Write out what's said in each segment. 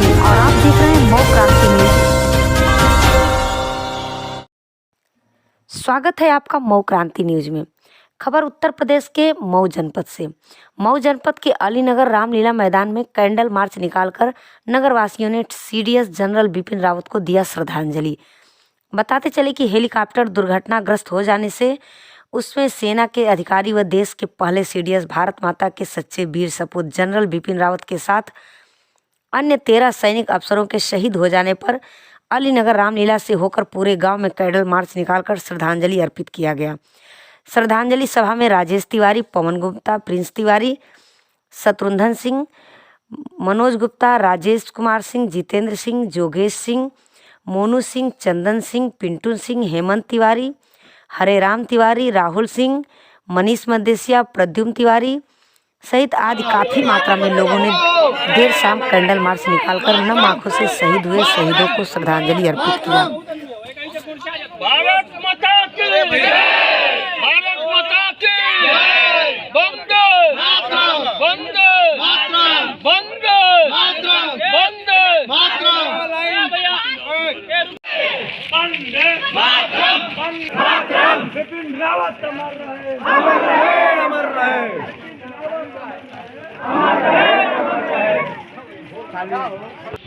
सिंह और आप देख रहे हैं मऊ क्रांति न्यूज। स्वागत है आपका मऊ क्रांति न्यूज में। खबर उत्तर प्रदेश के मऊ जनपद से। मऊ जनपद के अलीनगर रामलीला मैदान में कैंडल मार्च निकालकर नगरवासियों ने सीडीएस जनरल बिपिन रावत को दिया श्रद्धांजलि। बताते चले कि हेलीकॉप्टर दुर्घटनाग्रस्त हो जाने से उसमें सेना के अधिकारी व देश के पहले सीडीएस भारत माता के सच्चे वीर सपूत जनरल बिपिन रावत के साथ अन्य 13 सैनिक अफसरों के शहीद हो जाने पर अलीनगर रामलीला से होकर पूरे गांव में कैंडल मार्च निकालकर श्रद्धांजलि अर्पित किया गया। श्रद्धांजलि सभा में राजेश तिवारी, पवन गुप्ता, प्रिंस तिवारी, शत्रुघ्न सिंह, मनोज गुप्ता, राजेश कुमार सिंह, जितेंद्र सिंह, जोगेश सिंह, मोनू सिंह, चंदन सिंह, पिंटू सिंह, हेमंत तिवारी, हरे राम तिवारी, राहुल सिंह, मनीष मदेशिया, प्रद्युम्न तिवारी सहित आदि काफी मात्रा में लोगों ने देर शाम कैंडल मार्च निकालकर नम आंखों से शहीद हुए शहीदों को श्रद्धांजलि अर्पित किया। भारत माता की जय, भारत माता की जय, वंदे मातरम, वंदे मातरम, वंदे मातरम, वंदे मातरम, वंदे मातरम, मातरम, बिपिन रावत अमर रहे, अमर रहे, अमर रहे,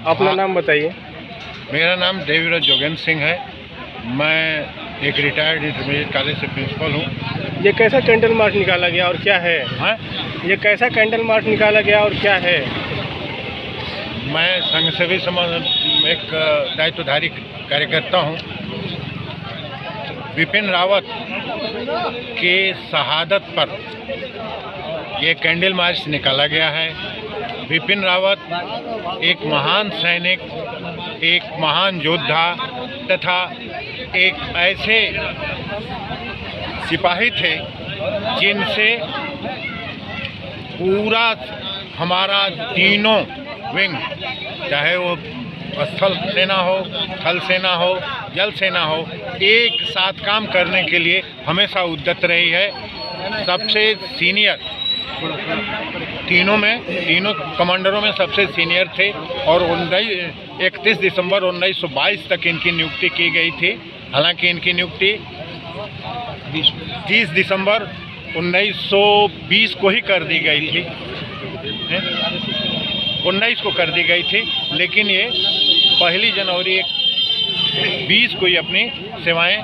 अपना नाम बताइए। मेरा नाम देवीराज जोगेंद्र सिंह है। मैं एक रिटायर्ड इंटरमीडिएट कॉलेज से प्रिंसिपल हूँ। ये कैसा कैंडल मार्च निकाला गया और क्या है? हाँ, ये कैसा कैंडल मार्च निकाला गया और क्या है? मैं संघ सेवी समाज एक दायित्वधारी कार्यकर्ता हूँ। बिपिन रावत के शहादत पर ये कैंडल मार्च निकाला गया है। बिपिन रावत एक महान सैनिक, एक महान योद्धा तथा एक ऐसे सिपाही थे जिनसे पूरा हमारा तीनों विंग, चाहे वो स्थल सेना हो, थल सेना हो, जल सेना हो, एक साथ काम करने के लिए हमेशा उद्यत रही है। सबसे सीनियर तीनों कमांडरों में सबसे सीनियर थे और 31 दिसंबर 1922 तक इनकी नियुक्ति की गई थी। हालांकि इनकी नियुक्ति 30 दिसंबर 1920 को ही कर दी गई थी, 19 को कर दी गई थी, लेकिन ये 1 जनवरी 20 को ही अपनी सेवाएं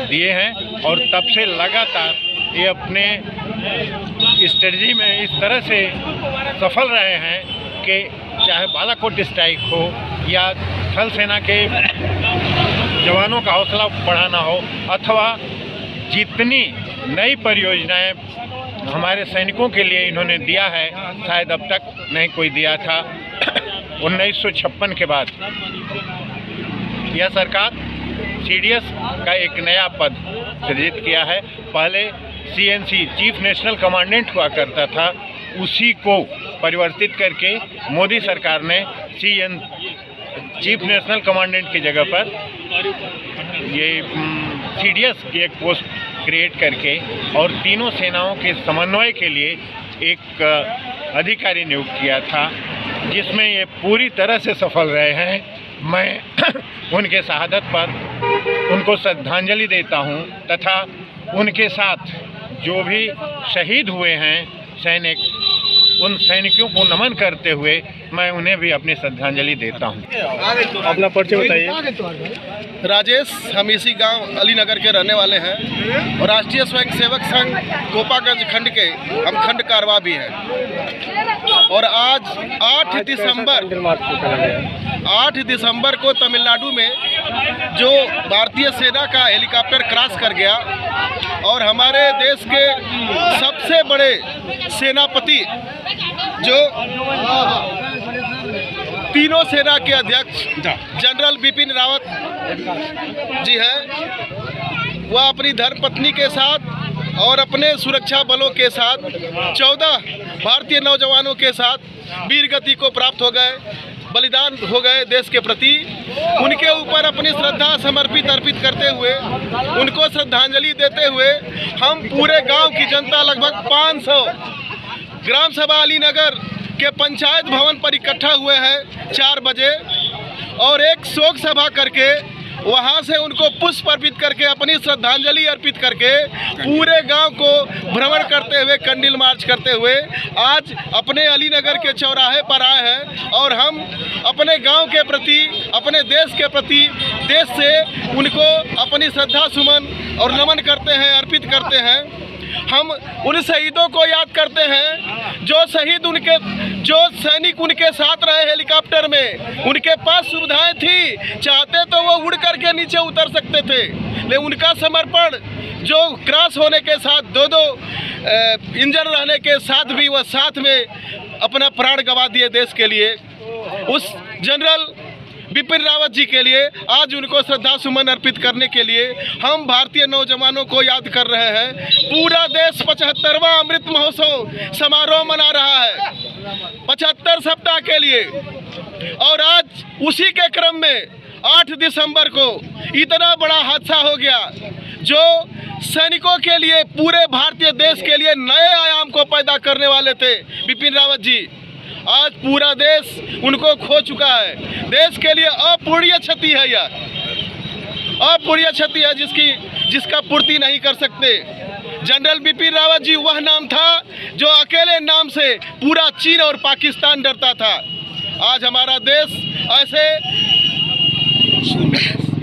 दिए हैं और तब से लगातार ये अपने स्ट्रेटजी में इस तरह से सफल रहे हैं कि चाहे बालाकोट स्ट्राइक हो या थल सेना के जवानों का हौसला बढ़ाना हो अथवा जितनी नई परियोजनाएं हमारे सैनिकों के लिए इन्होंने दिया है, शायद अब तक नहीं कोई दिया था। 1956 के बाद यह सरकार सीडीएस का एक नया पद सृजित किया है। पहले सीएनसी चीफ नेशनल कमांडेंट हुआ करता था, उसी को परिवर्तित करके मोदी सरकार ने चीफ नेशनल कमांडेंट की जगह पर ये सीडीएस की एक पोस्ट क्रिएट करके और तीनों सेनाओं के समन्वय के लिए एक अधिकारी नियुक्त किया था, जिसमें ये पूरी तरह से सफल रहे हैं। मैं उनके शहादत पर उनको श्रद्धांजलि देता हूं तथा उनके साथ जो भी शहीद हुए हैं सैनिक, उन सैनिकों को नमन करते हुए मैं उन्हें भी अपनी श्रद्धांजलि देता हूं। अपना परिचय बताइए। राजेश, हम इसी गांव अलीनगर के रहने वाले हैं और राष्ट्रीय स्वयंसेवक संघ गोपागंज खंड के हम खंड कारवा भी हैं। और आज 8 दिसंबर को तमिलनाडु में जो भारतीय सेना का हेलीकॉप्टर क्रैश कर गया और हमारे देश के सबसे बड़े सेनापति जो तीनों सेना के अध्यक्ष जनरल बिपिन रावत जी हैं, वह अपनी धर्मपत्नी के साथ और अपने सुरक्षा बलों के साथ 14 भारतीय नौजवानों के साथ वीर गति को प्राप्त हो गए, बलिदान हो गए देश के प्रति। उनके ऊपर अपनी श्रद्धा अर्पित करते हुए, उनको श्रद्धांजलि देते हुए हम पूरे गांव की जनता लगभग 500 ग्राम सभा अलीनगर के पंचायत भवन पर इकट्ठा हुए हैं 4 बजे और एक शोक सभा करके वहाँ से उनको पुष्प अर्पित करके अपनी श्रद्धांजलि अर्पित करके पूरे गांव को भ्रमण करते हुए कैंडल मार्च करते हुए आज अपने अलीनगर के चौराहे पर आए हैं और हम अपने गांव के प्रति, अपने देश के प्रति, देश से उनको अपनी श्रद्धा सुमन और नमन करते हैं, अर्पित करते हैं। हम उन शहीदों को याद करते हैं जो सैनिक उनके साथ रहे हेलीकॉप्टर में, उनके पास सुविधाएं थी, चाहते तो वो उड़ करके नीचे उतर सकते थे, लेकिन उनका समर्पण जो क्रैश होने के साथ दो इंजन रहने के साथ भी वह साथ में अपना प्राण गंवा दिए देश के लिए। उस जनरल बिपिन रावत जी के लिए आज उनको श्रद्धा सुमन अर्पित करने के लिए हम भारतीय नौजवानों को याद कर रहे हैं। पूरा देश 75वां अमृत महोत्सव समारोह मना रहा है 75 सप्ताह के लिए, और आज उसी के क्रम में 8 दिसंबर को इतना बड़ा हादसा हो गया जो सैनिकों के लिए, पूरे भारतीय देश के लिए नए आयाम को पैदा करने वाले थे बिपिन रावत जी। आज पूरा देश उनको खो चुका है। देश के लिए अपूरणीय क्षति है, यह अपूरणीय क्षति है जिसका पूर्ति नहीं कर सकते। जनरल बिपिन रावत जी वह नाम था जो अकेले नाम से पूरा चीन और पाकिस्तान डरता था। आज हमारा देश ऐसे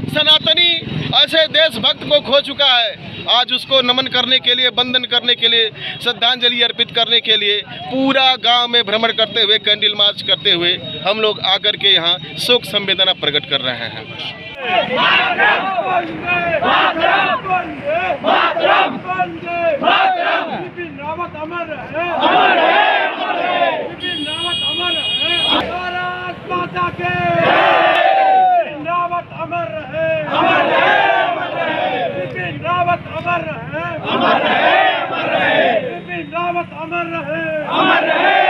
सनातनी, ऐसे देशभक्त को खो चुका है। आज उसको नमन करने के लिए, वंदन करने के लिए, श्रद्धांजलि अर्पित करने के लिए पूरा गांव में भ्रमण करते हुए, कैंडल मार्च करते हुए हम लोग आकर के यहाँ शोक संवेदना प्रकट कर रहे हैं। बिपिन रावत अमर रहे, अमर रहे, अमर रहे। बिपिन रावत अमर रहे, भारत माता के। बिपिन रावत अमर रहे, अमर रहे, अमर रहे। बिपिन रावत अमर रहे, अमर रहे, अमर रहे। बिपिन रावत अमर रहे, अमर रहे।